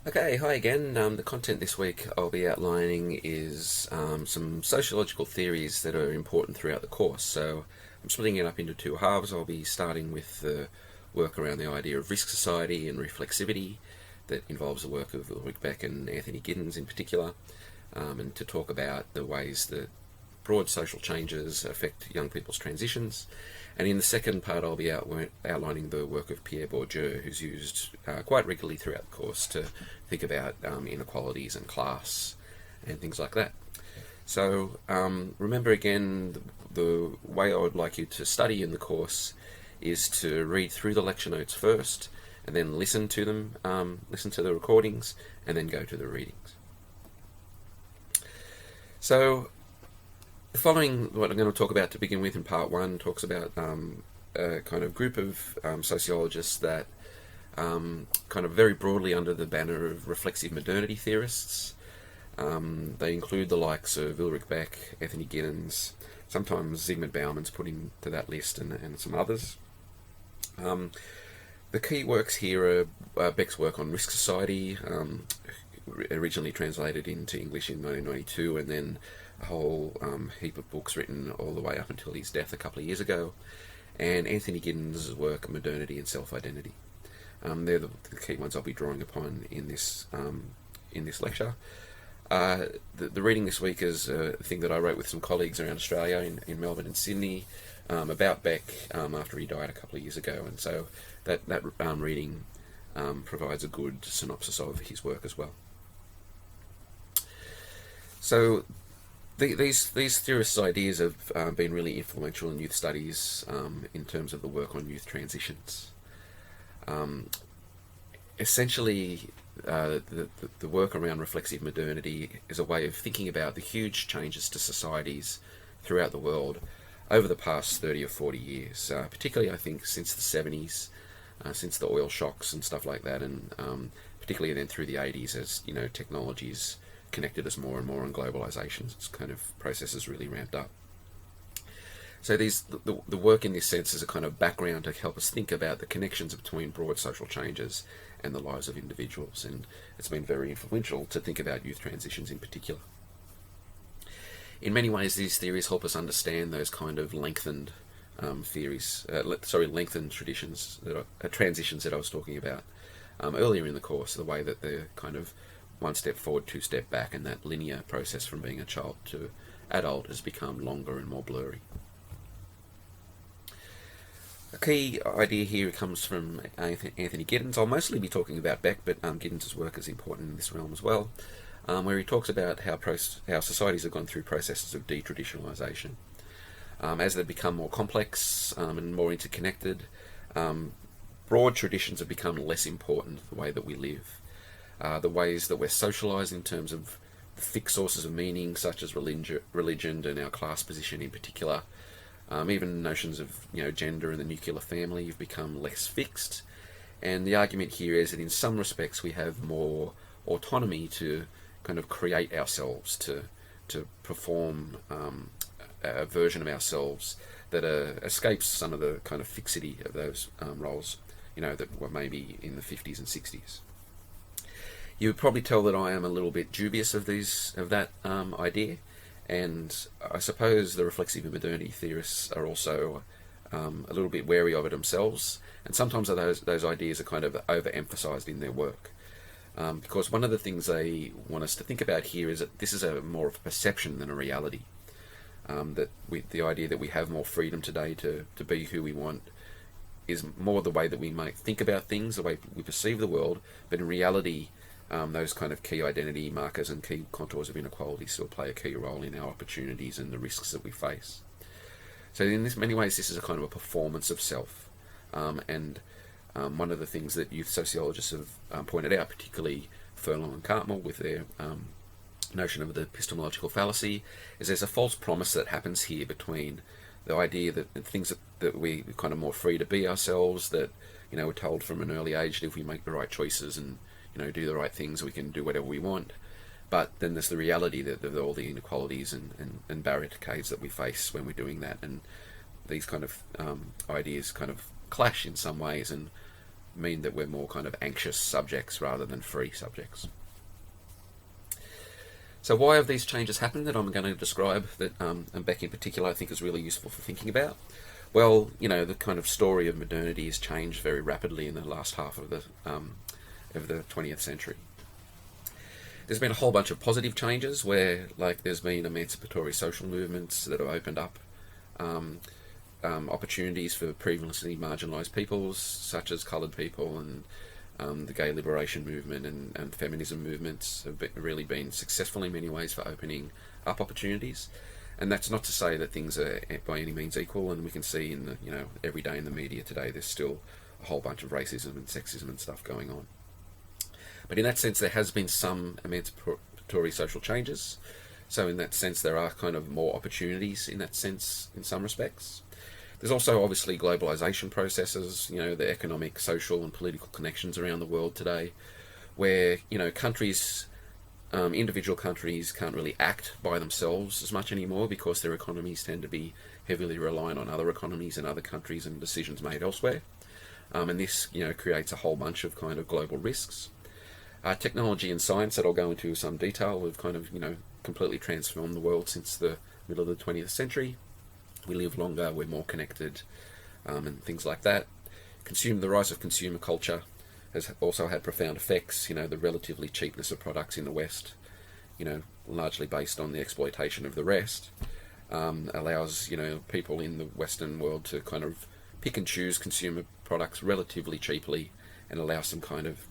Okay, hi again. The content this week I'll be outlining is some sociological theories that are important throughout the course. So I'm splitting it up into two halves. I'll be starting with the work around the idea of risk society and reflexivity that involves the work of Ulrich Beck and Anthony Giddens in particular, and to talk about the ways that broad social changes affect young people's transitions. And in the second part, I'll be outlining the work of Pierre Bourdieu, who's used quite regularly throughout the course to think about inequalities and class and things like that. So remember again, the way I would like you to study in the course is to read through the lecture notes first, and then listen to them, listen to the recordings, and then go to the readings. So the following, what I'm going to talk about to begin with in part one, talks about a kind of group of sociologists that kind of very broadly under the banner of reflexive modernity theorists. They include the likes of Ulrich Beck, Anthony Giddens, sometimes Zygmunt Bauman's put into that list, and some others. The key works here are Beck's work on risk society, originally translated into English in 1992, and then a whole heap of books written all the way up until his death a couple of years ago, and Anthony Giddens' work, Modernity and Self-Identity. They're the key ones I'll be drawing upon in this lecture. The reading this week is a thing that I wrote with some colleagues around Australia in Melbourne and Sydney about Beck after he died a couple of years ago, and so that reading provides a good synopsis of his work as well. So these theorists' ideas have been really influential in youth studies in terms of the work on youth transitions. Essentially, the work around reflexive modernity is a way of thinking about the huge changes to societies throughout the world over the past 30 or 40 years, particularly I think since the 70s, since the oil shocks and stuff like that, and particularly then through the 80s as technologies connected us more and more, and globalization kind of processes really ramped up. So the work in this sense is a kind of background to help us think about the connections between broad social changes and the lives of individuals, and it's been very influential to think about youth transitions in particular. In many ways, these theories help us understand those kind of lengthened lengthened traditions, transitions that I was talking about earlier in the course, the way that they're kind of one step forward, two step back, and that linear process from being a child to adult has become longer and more blurry. A key idea here comes from Anthony Giddens. I'll mostly be talking about Beck, but Giddens' work is important in this realm as well, where he talks about how societies have gone through processes of detraditionalization. As they become more complex and more interconnected, broad traditions have become less important, the way that we live. The ways that we're socialised in terms of the fixed sources of meaning, such as religion and our class position in particular. Even notions of gender and the nuclear family have become less fixed. And the argument here is that in some respects we have more autonomy to kind of create ourselves, to perform a version of ourselves that escapes some of the kind of fixity of those roles, that were maybe in the 50s and 60s. You would probably tell that I am a little bit dubious of that idea, and I suppose the reflexive modernity theorists are also a little bit wary of it themselves, and sometimes those ideas are kind of overemphasized in their work. Because one of the things they want us to think about here is that this is more of a perception than a reality. The idea that we have more freedom today to be who we want is more the way that we might think about things, the way we perceive the world, but in reality, those kind of key identity markers and key contours of inequality still play a key role in our opportunities and the risks that we face. So in many ways, this is a kind of a performance of self. And one of the things that youth sociologists have pointed out, particularly Furlong and Cartmel with their notion of the epistemological fallacy, is there's a false promise that happens here between the idea that things that we're kind of more free to be ourselves, that we're told from an early age that if we make the right choices and do the right things, we can do whatever we want. But then there's the reality that of all the inequalities and barricades that we face when we're doing that, and these kind of ideas kind of clash in some ways, and mean that we're more kind of anxious subjects rather than free subjects. So why have these changes happened that I'm going to describe, that and Beck in particular I think is really useful for thinking about? Well, the kind of story of modernity has changed very rapidly in the last half of the 20th century. There's been a whole bunch of positive changes where, like, there's been emancipatory social movements that have opened up opportunities for previously marginalised peoples, such as coloured people, and the gay liberation movement and feminism movements have really been successful in many ways for opening up opportunities. And that's not to say that things are by any means equal, and we can see in the, every day in the media today there's still a whole bunch of racism and sexism and stuff going on. But in that sense there has been some emancipatory social changes. So in that sense there are kind of more opportunities in that sense in some respects. There's also obviously globalization processes, the economic, social and political connections around the world today, where, countries, individual countries can't really act by themselves as much anymore because their economies tend to be heavily reliant on other economies and other countries and decisions made elsewhere. And this, creates a whole bunch of kind of global risks. Technology and science, that I'll go into some detail, have kind of, completely transformed the world since the middle of the 20th century. We live longer, we're more connected, and things like that. The rise of consumer culture has also had profound effects. The relatively cheapness of products in the West, largely based on the exploitation of the rest, allows, people in the Western world to kind of pick and choose consumer products relatively cheaply and allow some kind of,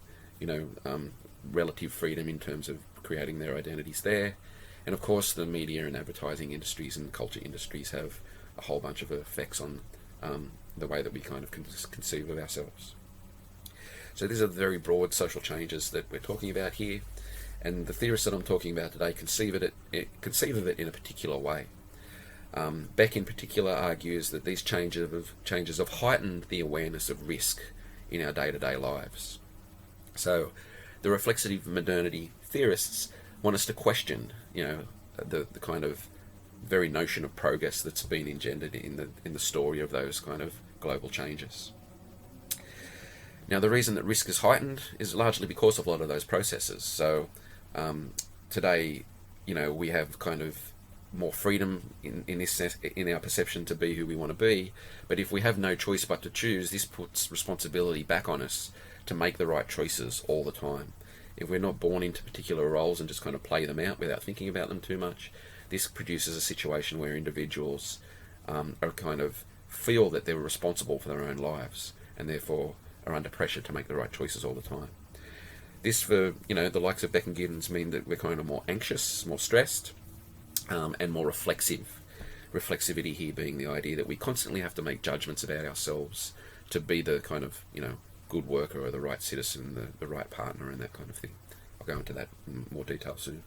relative freedom in terms of creating their identities there. And of course the media and advertising industries and culture industries have a whole bunch of effects on the way that we kind of conceive of ourselves. So these are the very broad social changes that we're talking about here, and the theorists that I'm talking about today conceive of it in a particular way. Beck in particular argues that these changes have heightened the awareness of risk in our day-to-day lives. So the reflexive modernity theorists want us to question, the kind of very notion of progress that's been engendered in the story of those kind of global changes. Now, the reason that risk is heightened is largely because of a lot of those processes. So today, we have kind of more freedom in this sense, in our perception to be who we want to be. But if we have no choice but to choose, this puts responsibility back on us to make the right choices all the time. If we're not born into particular roles and just kind of play them out without thinking about them too much, this produces a situation where individuals are kind of feel that they're responsible for their own lives and therefore are under pressure to make the right choices all the time. This, for the likes of Beck and Giddens, mean that we're kind of more anxious, more stressed, and more reflexive. Reflexivity here being the idea that we constantly have to make judgments about ourselves to be the kind of good worker or the right citizen, the right partner, and that kind of thing. I'll go into that in more detail soon.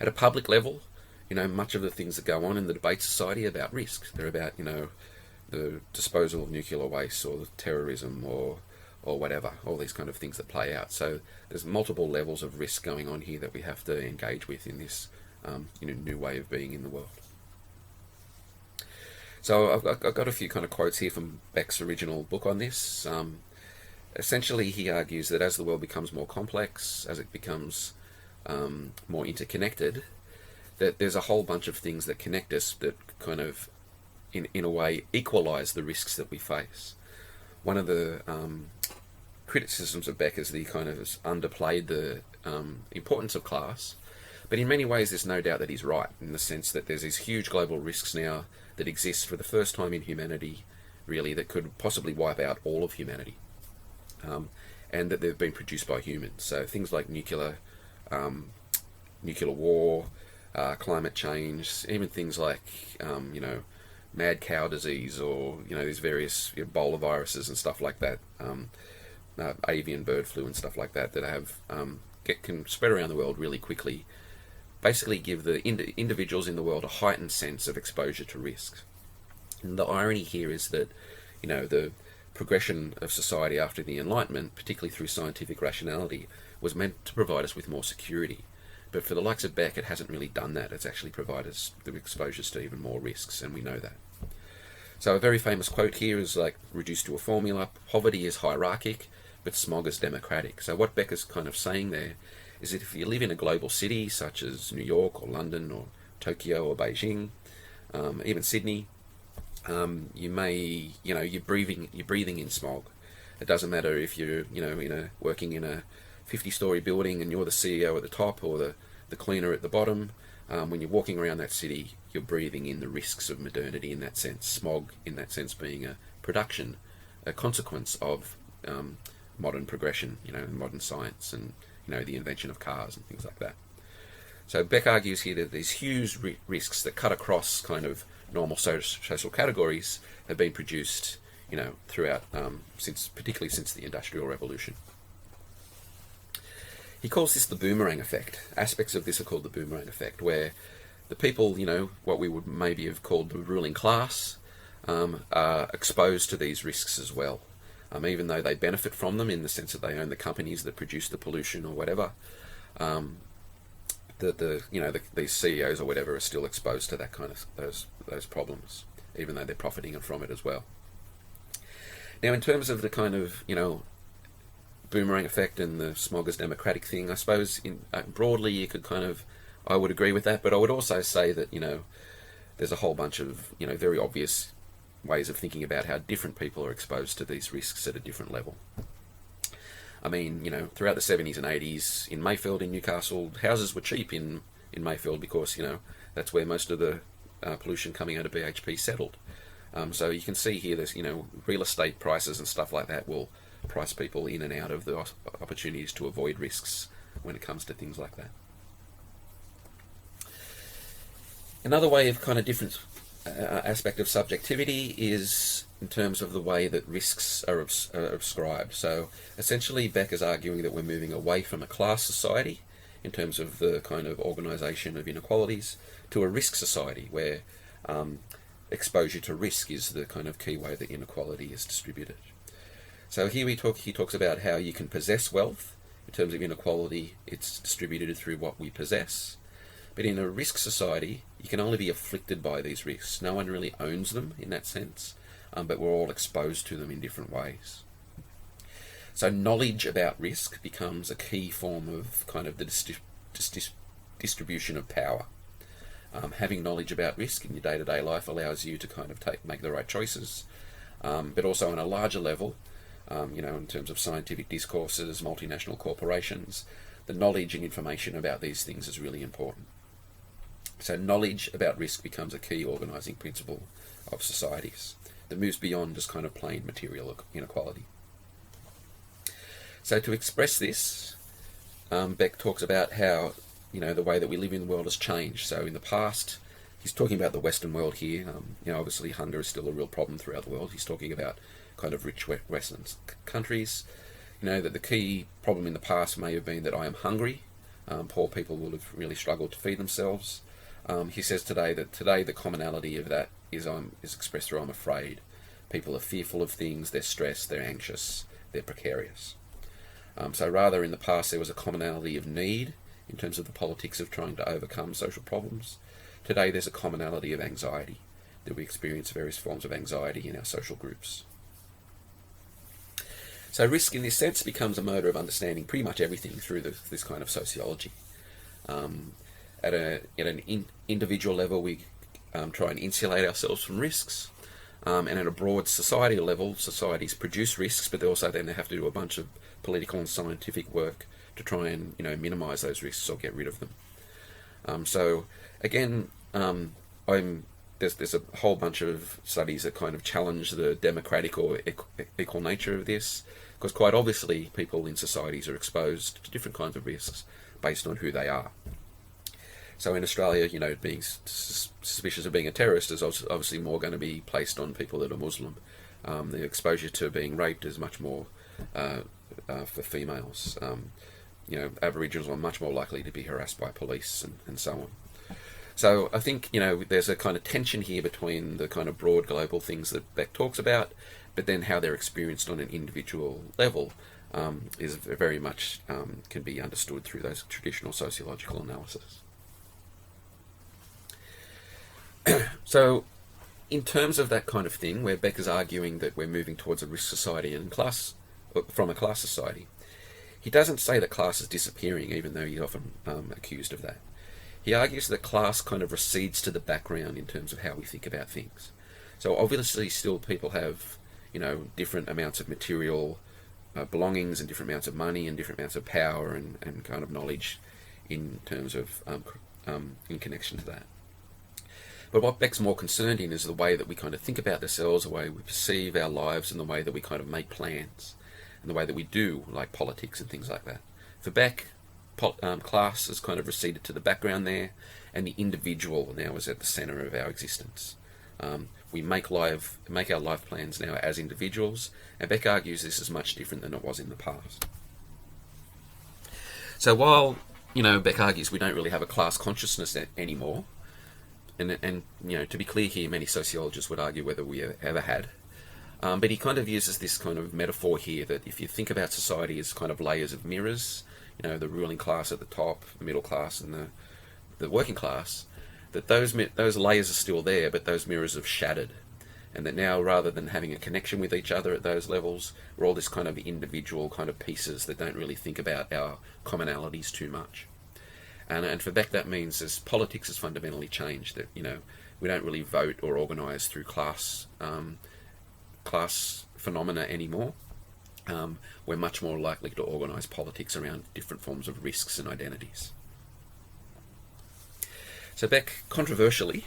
At a public level, much of the things that go on in the debate society about risk, they're about, the disposal of nuclear waste or terrorism or whatever, all these kind of things that play out. So there's multiple levels of risk going on here that we have to engage with in this new way of being in the world. So I've got a few kind of quotes here from Beck's original book on this. Essentially, he argues that as the world becomes more complex, as it becomes more interconnected, that there's a whole bunch of things that connect us that kind of, in a way, equalise the risks that we face. One of the criticisms of Beck is that he kind of has underplayed the importance of class, but in many ways there's no doubt that he's right, in the sense that there's these huge global risks now that exist for the first time in humanity, really, that could possibly wipe out all of humanity, and that they've been produced by humans. So things like nuclear war, climate change, even things like mad cow disease, or these various Ebola viruses and stuff like that, avian bird flu and stuff like that have can spread around the world really quickly. Basically, give the individuals in the world a heightened sense of exposure to risks. And the irony here is that the progression of society after the Enlightenment, particularly through scientific rationality, was meant to provide us with more security. But for the likes of Beck, it hasn't really done that. It's actually provided us the exposures to even more risks, and we know that. So a very famous quote here is like reduced to a formula: poverty is hierarchic, but smog is democratic. So what Becker's kind of saying there is that if you live in a global city such as New York or London or Tokyo or Beijing, even Sydney, you may, you're breathing in smog. It doesn't matter if you're, working in a 50-story building and you're the CEO at the top or the cleaner at the bottom. When you're walking around that city, you're breathing in the risks of modernity in that sense. Smog, in that sense, being a consequence of modern progression, modern science and, the invention of cars and things like that. So Beck argues here that these huge risks that cut across kind of normal social categories have been produced, throughout, particularly since the Industrial Revolution. He calls this the boomerang effect. Aspects of this are called the boomerang effect, where the people, what we would maybe have called the ruling class, are exposed to these risks as well. Even though they benefit from them in the sense that they own the companies that produce the pollution or whatever, these CEOs or whatever are still exposed to that kind of those problems, even though they're profiting from it as well. Now, in terms of the kind of boomerang effect and the smog as democratic thing, I suppose broadly you could I would agree with that, but I would also say that there's a whole bunch of very obvious ways of thinking about how different people are exposed to these risks at a different level. I mean, throughout the 70s and 80s in Mayfield, in Newcastle, houses were cheap in Mayfield because, that's where most of the pollution coming out of BHP settled. So you can see here there's, real estate prices and stuff like that will price people in and out of the opportunities to avoid risks when it comes to things like that. Another way of kind of different aspect of subjectivity is in terms of the way that risks are ascribed. So essentially Beck is arguing that we're moving away from a class society in terms of the kind of organisation of inequalities to a risk society where exposure to risk is the kind of key way that inequality is distributed. So here he talks about how you can possess wealth. In terms of inequality, it's distributed through what we possess. But in a risk society, you can only be afflicted by these risks. No one really owns them in that sense, but we're all exposed to them in different ways. So knowledge about risk becomes a key form of kind of the distribution of power. Having knowledge about risk in your day-to-day life allows you to kind of make the right choices, but also on a larger level, in terms of scientific discourses, multinational corporations, the knowledge and information about these things is really important. So knowledge about risk becomes a key organising principle of societies that moves beyond just kind of plain material inequality. So to express this, Beck talks about how the way that we live in the world has changed. So in the past, he's talking about the Western world here. Obviously hunger is still a real problem throughout the world. He's talking about kind of rich Western countries. That the key problem in the past may have been that I am hungry. Poor people will have really struggled to feed themselves. He says today the commonality of that is expressed through I'm afraid. People are fearful of things, they're stressed, they're anxious, they're precarious. So rather in the past there was a commonality of need in terms of the politics of trying to overcome social problems. Today there's a commonality of anxiety, that we experience various forms of anxiety in our social groups. So risk in this sense becomes a mode of understanding pretty much everything through this kind of sociology. At an individual level, we try and insulate ourselves from risks, and at a broad societal level, societies produce risks, but they also then have to do a bunch of political and scientific work to try and minimise those risks or get rid of them. So again, there's a whole bunch of studies that kind of challenge the democratic or equal nature of this, because quite obviously people in societies are exposed to different kinds of risks based on who they are. So in Australia, being suspicious of being a terrorist is obviously more going to be placed on people that are Muslim. The exposure to being raped is much more for females. Aboriginals are much more likely to be harassed by police and so on. So I think, there's a kind of tension here between the kind of broad global things that Beck talks about, but then how they're experienced on an individual level is very much can be understood through those traditional sociological analysis. So in terms of that kind of thing, where Beck is arguing that we're moving towards a risk society and from a class society, he doesn't say that class is disappearing, even though he's often accused of that. He argues that class kind of recedes to the background in terms of how we think about things. So obviously still people have, different amounts of material belongings and different amounts of money and different amounts of power and kind of knowledge in terms of in connection to that. But what Beck's more concerned in is the way that we kind of think about ourselves, the way we perceive our lives, and the way that we kind of make plans, and the way that we do, like politics and things like that. For Beck, class has kind of receded to the background there, and the individual now is at the centre of our existence. We make our life plans now as individuals, and Beck argues this is much different than it was in the past. So while Beck argues we don't really have a class consciousness anymore, and to be clear here, many sociologists would argue whether we ever had, but he kind of uses this kind of metaphor here that if you think about society as kind of layers of mirrors, the ruling class at the top, the middle class, and the working class, that those layers are still there, but those mirrors have shattered, and that now rather than having a connection with each other at those levels, we're all this kind of individual kind of pieces that don't really think about our commonalities too much. And for Beck that means as politics has fundamentally changed, that we don't really vote or organise through class phenomena anymore. We're much more likely to organise politics around different forms of risks and identities. So Beck, controversially,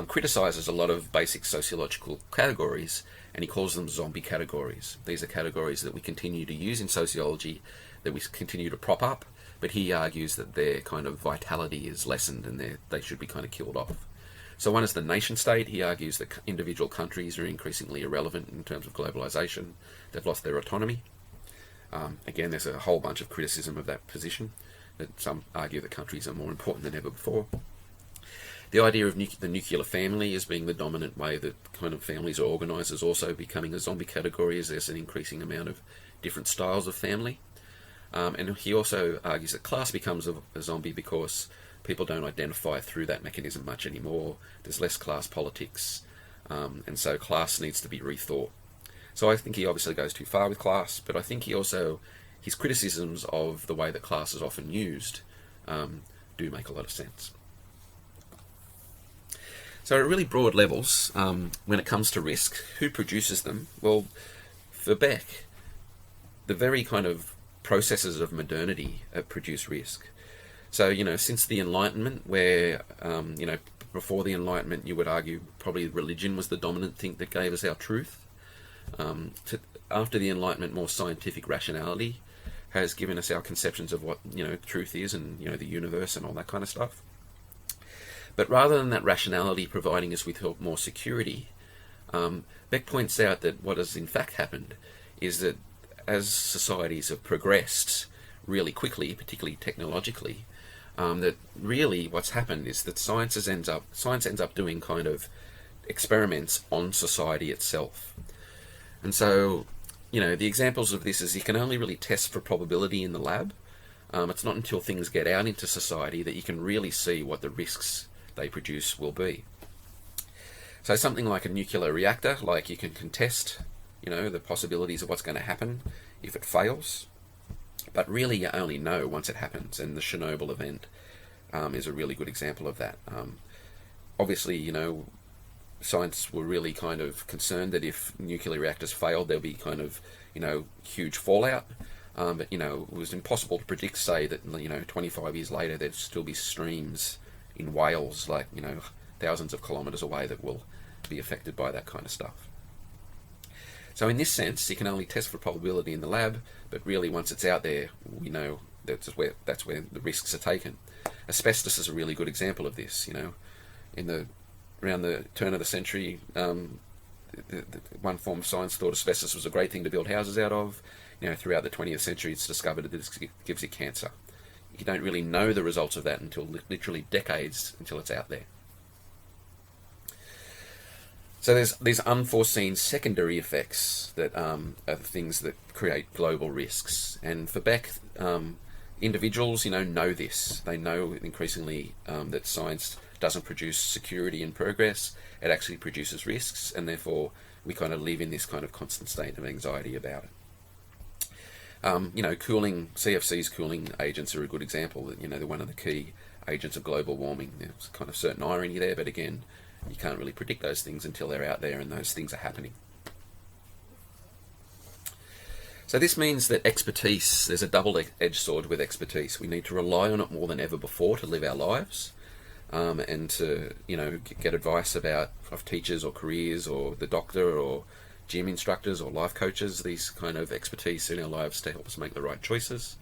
criticises a lot of basic sociological categories, and he calls them zombie categories. These are categories that we continue to use in sociology, that we continue to prop up, but he argues that their kind of vitality is lessened and they should be kind of killed off. So one is the nation state. He argues that individual countries are increasingly irrelevant in terms of globalization. They've lost their autonomy. Again, there's a whole bunch of criticism of that position, that some argue that countries are more important than ever before. The idea of the nuclear family as being the dominant way that kind of families are organised is also becoming a zombie category, as there's an increasing amount of different styles of family. And he also argues that class becomes a zombie because people don't identify through that mechanism much anymore. There's less class politics, and so class needs to be rethought. So I think he obviously goes too far with class, but I think his criticisms of the way that class is often used do make a lot of sense. So at really broad levels, when it comes to risk, who produces them? Well, for Beck, the very kind of processes of modernity produce risk. So, since the Enlightenment, where, before the Enlightenment, you would argue probably religion was the dominant thing that gave us our truth. After the Enlightenment, more scientific rationality has given us our conceptions of what, truth is and, the universe and all that kind of stuff. But rather than that rationality providing us with more security, Beck points out that what has in fact happened is that as societies have progressed really quickly, particularly technologically, that really what's happened is that science ends up doing kind of experiments on society itself. And so, the examples of this is you can only really test for probability in the lab. It's not until things get out into society that you can really see what the risks they produce will be. So something like a nuclear reactor, like you can contest, the possibilities of what's going to happen if it fails, but really you only know once it happens, and the Chernobyl event is a really good example of that. Obviously, science were really kind of concerned that if nuclear reactors failed, there'll be kind of, huge fallout. But, it was impossible to predict, say, that, 25 years later there'd still be streams in Wales, like, thousands of kilometres away that will be affected by that kind of stuff. So in this sense, you can only test for probability in the lab, but really once it's out there, we know that's where the risks are taken. Asbestos is a really good example of this. Around the turn of the century, one form of science thought asbestos was a great thing to build houses out of. Throughout the 20th century, it's discovered that it gives you cancer. You don't really know the results of that until literally decades until it's out there. So there's these unforeseen secondary effects that are things that create global risks. And for Beck, individuals, know this. They know increasingly that science doesn't produce security and progress. It actually produces risks, and therefore we kind of live in this kind of constant state of anxiety about it. Cooling, CFC's cooling agents are a good example. They're one of the key agents of global warming. There's kind of certain irony there, but again, you can't really predict those things until they're out there and those things are happening. So this means that expertise, there's a double-edged sword with expertise. We need to rely on it more than ever before to live our lives, and to get advice of teachers or careers or the doctor or gym instructors or life coaches, these kind of expertise in our lives to help us make the right choices.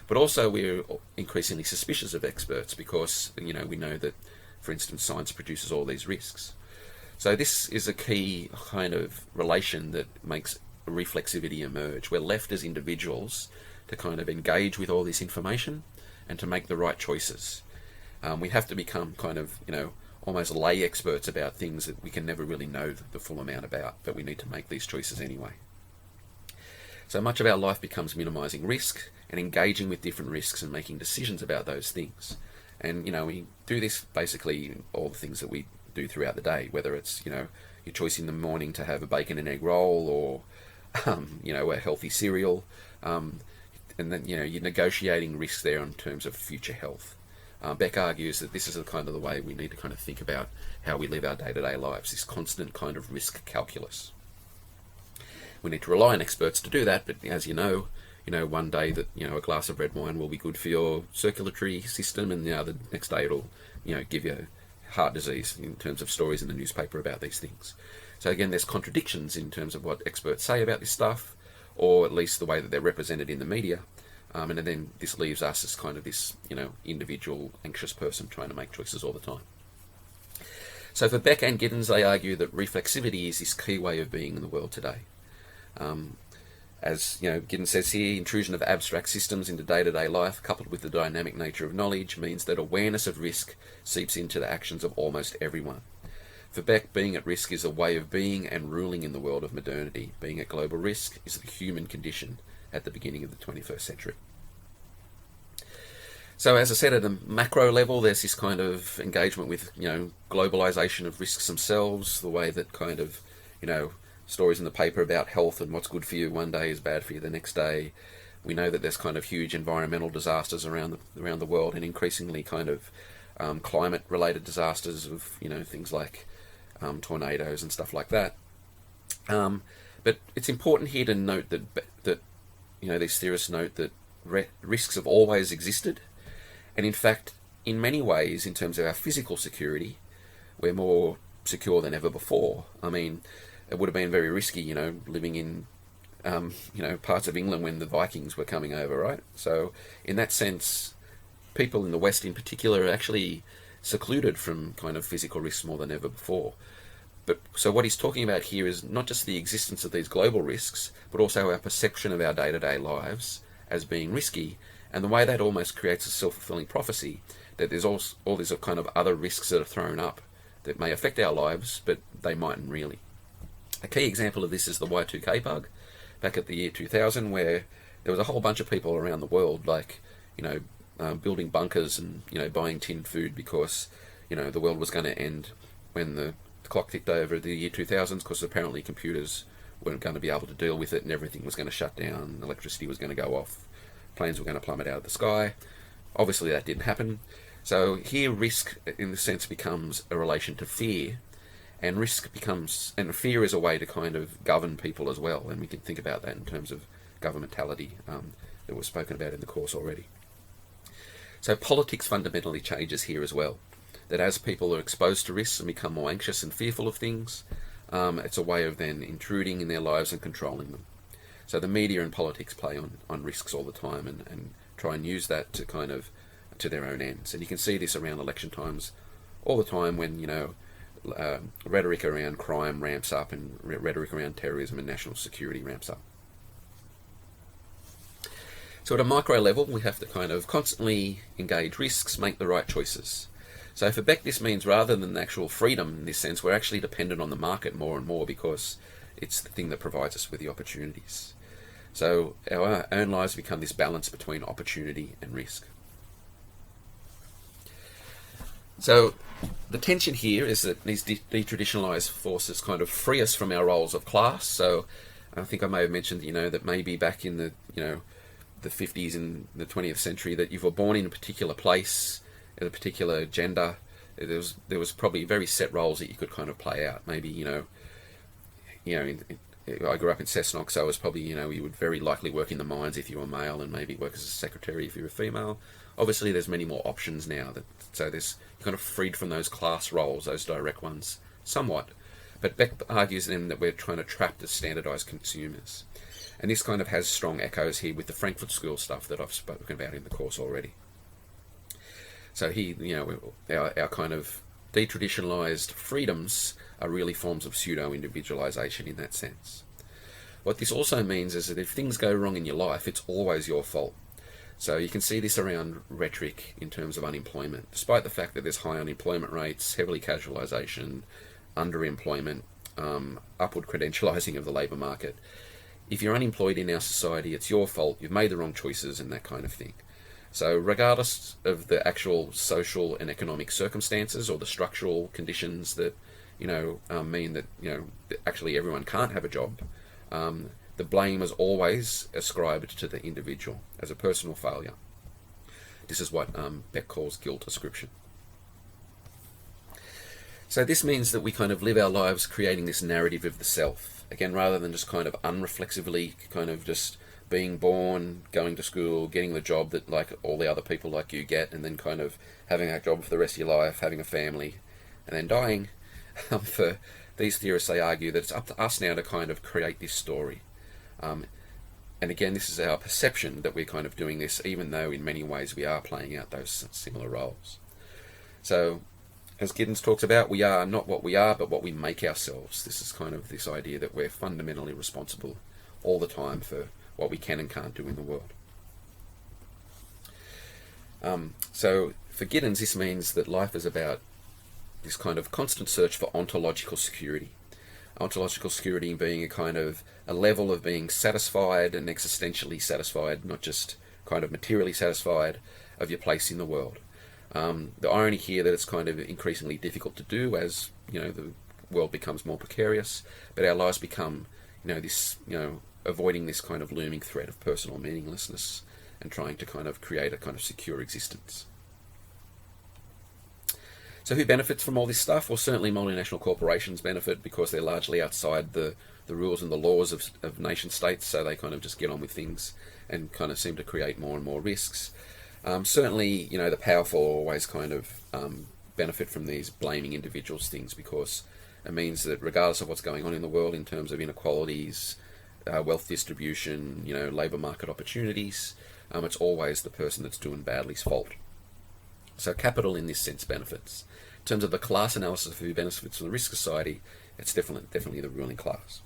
But also we're increasingly suspicious of experts because we know that, for instance, science produces all these risks. So this is a key kind of relation that makes reflexivity emerge. We're left as individuals to kind of engage with all this information and to make the right choices. We have to become kind of, almost lay experts about things that we can never really know the full amount about, but we need to make these choices anyway. So much of our life becomes minimizing risk and engaging with different risks and making decisions about those things. And, we do this basically all the things that we do throughout the day, whether it's, your choice in the morning to have a bacon and egg roll or, a healthy cereal. And then, you're negotiating risks there in terms of future health. Beck argues that this is kind of the way we need to kind of think about how we live our day-to-day lives, this constant kind of risk calculus. We need to rely on experts to do that, but as you know, one day that, a glass of red wine will be good for your circulatory system, and the next day it'll, give you heart disease in terms of stories in the newspaper about these things. So again, there's contradictions in terms of what experts say about this stuff, or at least the way that they're represented in the media. And then this leaves us as kind of this, individual, anxious person trying to make choices all the time. So for Beck and Giddens, they argue that reflexivity is this key way of being in the world today. As Giddens says here, intrusion of abstract systems into day-to-day life, coupled with the dynamic nature of knowledge, means that awareness of risk seeps into the actions of almost everyone. For Beck, being at risk is a way of being and ruling in the world of modernity. Being at global risk is the human condition at the beginning of the 21st century. So as I said, at a macro level, there's this kind of engagement with, globalization of risks themselves, the way that kind of, stories in the paper about health and what's good for you one day is bad for you the next day. We know that there's kind of huge environmental disasters around the world, and increasingly kind of climate-related disasters of, things like tornadoes and stuff like that. But it's important here to note that these theorists note that risks have always existed. And in fact, in many ways, in terms of our physical security, we're more secure than ever before. I mean, it would have been very risky, living in, parts of England when the Vikings were coming over, right? So in that sense, people in the West in particular are actually secluded from kind of physical risks more than ever before. But so what he's talking about here is not just the existence of these global risks, but also our perception of our day-to-day lives as being risky, and the way that almost creates a self-fulfilling prophecy that there's all these kind of other risks that are thrown up that may affect our lives, but they mightn't really. A key example of this is the Y2K bug back at the year 2000, where there was a whole bunch of people around the world building bunkers and buying tinned food because the world was going to end when the clock ticked over the year 2000, because apparently computers weren't going to be able to deal with it and everything was going to shut down, electricity was going to go off, planes were going to plummet out of the sky. Obviously that didn't happen. So here risk in the sense becomes a relation to fear, and fear is a way to kind of govern people as well, and we can think about that in terms of governmentality that was spoken about in the course already. So politics fundamentally changes here as well, that as people are exposed to risks and become more anxious and fearful of things, it's a way of then intruding in their lives and controlling them. So the media and politics play on risks all the time and try and use that to kind of to their own ends. And you can see this around election times all the time when, rhetoric around crime ramps up and rhetoric around terrorism and national security ramps up. So at a micro level, we have to kind of constantly engage risks, make the right choices. So for Beck, this means rather than actual freedom in this sense, we're actually dependent on the market more and more because it's the thing that provides us with the opportunities. So our own lives become this balance between opportunity and risk. So the tension here is that these detraditionalized forces kind of free us from our roles of class. So I think I may have mentioned, that maybe back in the, the 50s in the 20th century, that you were born in a particular place, in a particular gender. There was probably very set roles that you could kind of play out. Maybe, I grew up in Cessnock, so it was probably, you would very likely work in the mines if you were male, and maybe work as a secretary if you were female. Obviously, there's many more options now, so you're kind of freed from those class roles, those direct ones, somewhat. But Beck argues then that we're trying to trap the standardised consumers. And this kind of has strong echoes here with the Frankfurt School stuff that I've spoken about in the course already. So here, our kind of detraditionalised freedoms are really forms of pseudo-individualisation in that sense. What this also means is that if things go wrong in your life, it's always your fault. So you can see this around rhetoric in terms of unemployment. Despite the fact that there's high unemployment rates, heavily casualisation, underemployment, upward credentialising of the labour market, if you're unemployed in our society, it's your fault, you've made the wrong choices and that kind of thing. So regardless of the actual social and economic circumstances or the structural conditions that, mean that, actually everyone can't have a job, the blame is always ascribed to the individual as a personal failure. This is what Beck calls guilt ascription. So this means that we kind of live our lives creating this narrative of the self, again, rather than just kind of unreflexively kind of just being born, going to school, getting the job that like all the other people like you get, and then kind of having that job for the rest of your life, having a family, and then dying. For these theorists, they argue that it's up to us now to kind of create this story. And again, this is our perception that we're kind of doing this, even though in many ways we are playing out those similar roles. So, as Giddens talks about, we are not what we are, but what we make ourselves. This is kind of this idea that we're fundamentally responsible all the time for what we can and can't do in the world. So for Giddens, this means that life is about this kind of constant search for ontological security. Ontological security being a kind of a level of being satisfied and existentially satisfied, not just kind of materially satisfied, of your place in the world. The irony here that it's kind of increasingly difficult to do as the world becomes more precarious, but our lives become this avoiding this kind of looming threat of personal meaninglessness and trying to kind of create a kind of secure existence. So who benefits from all this stuff? Well, certainly multinational corporations benefit because they're largely outside the rules and the laws of nation states, so they kind of just get on with things and kind of seem to create more and more risks. Certainly, the powerful always kind of benefit from these blaming individuals things, because it means that regardless of what's going on in the world in terms of inequalities, wealth distribution, labour market opportunities, it's always the person that's doing badly's fault. So capital in this sense benefits. In terms of the class analysis of who benefits from the risk society, it's definitely the ruling class.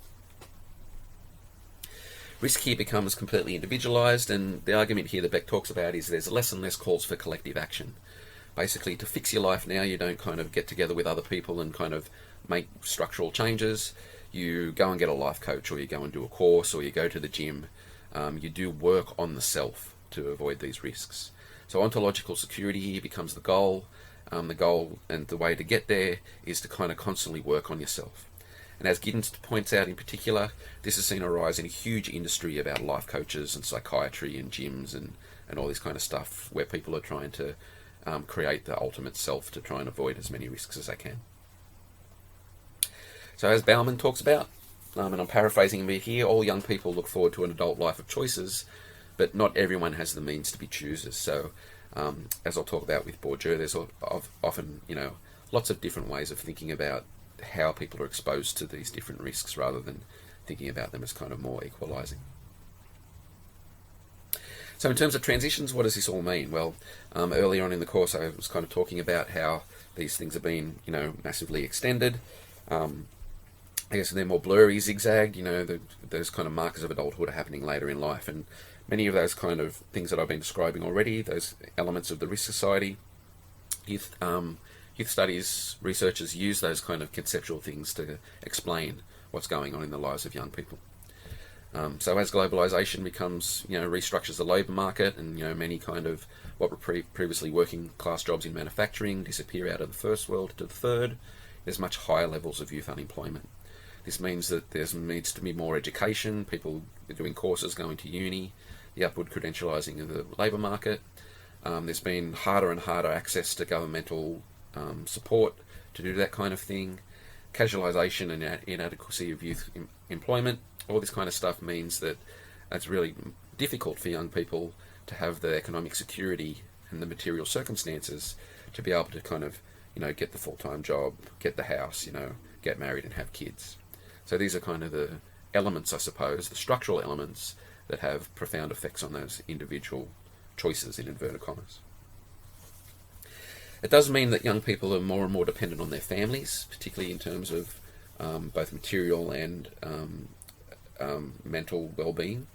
Risk here becomes completely individualised, and the argument here that Beck talks about is there's less and less calls for collective action. Basically, to fix your life now, you don't kind of get together with other people and kind of make structural changes. You go and get a life coach, or you go and do a course, or you go to the gym. You do work on the self to avoid these risks. So ontological security here becomes the goal. The goal and the way to get there is to kind of constantly work on yourself. And as Giddens points out in particular, this has seen a rise in a huge industry about life coaches and psychiatry and gyms and all this kind of stuff, where people are trying to create the ultimate self to try and avoid as many risks as they can. So as Bauman talks about, and I'm paraphrasing a bit here, all young people look forward to an adult life of choices, but not everyone has the means to be choosers. So as I'll talk about with Bourdieu, there's often lots of different ways of thinking about how people are exposed to these different risks rather than thinking about them as kind of more equalising. So in terms of transitions, what does this all mean? Well, earlier on in the course I was kind of talking about how these things have been massively extended. I guess they're more blurry, zigzagged, those kind of markers of adulthood are happening later in life, and many of those kind of things that I've been describing already, those elements of the risk society, youth studies researchers use those kind of conceptual things to explain what's going on in the lives of young people. So as globalization becomes, restructures the labour market, and many kind of what were previously working class jobs in manufacturing disappear out of the first world to the third, there's much higher levels of youth unemployment. This means that there needs to be more education, people doing courses, going to uni, the upward credentialising of the labour market. There's been harder and harder access to governmental support to do that kind of thing. Casualisation and inadequacy of youth employment, all this kind of stuff means that it's really difficult for young people to have the economic security and the material circumstances to be able to kind of, get the full-time job, get the house, get married and have kids. So these are kind of the elements, I suppose, the structural elements that have profound effects on those individual choices, in inverted commas. It does mean that young people are more and more dependent on their families, particularly in terms of both material and mental well-being.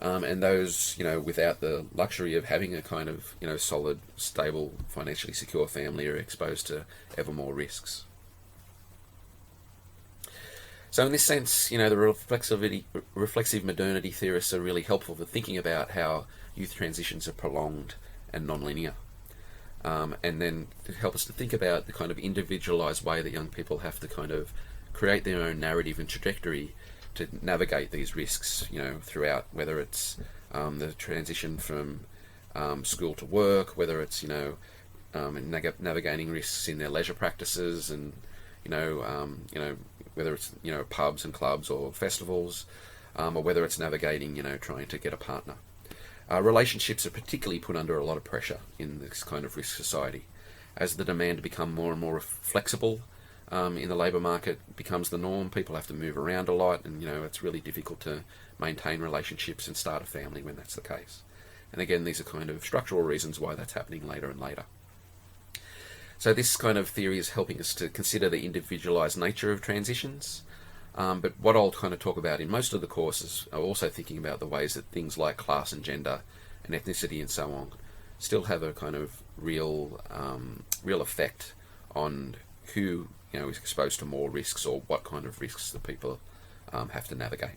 And those, without the luxury of having a kind of, solid, stable, financially secure family are exposed to ever more risks. So in this sense, the reflexive modernity theorists are really helpful for thinking about how youth transitions are prolonged and non-linear. And then to help us to think about the kind of individualised way that young people have to kind of create their own narrative and trajectory to navigate these risks, throughout, whether it's the transition from school to work, whether it's, navigating risks in their leisure practices, and, whether it's, pubs and clubs or festivals, or whether it's navigating, trying to get a partner. Relationships are particularly put under a lot of pressure in this kind of risk society. As the demand to become more and more flexible in the labour market becomes the norm, people have to move around a lot, and it's really difficult to maintain relationships and start a family when that's the case. And again, these are kind of structural reasons why that's happening later and later. So this kind of theory is helping us to consider the individualised nature of transitions. But what I'll kind of talk about in most of the courses are also thinking about the ways that things like class and gender and ethnicity and so on still have a kind of real effect on who is exposed to more risks, or what kind of risks the people have to navigate.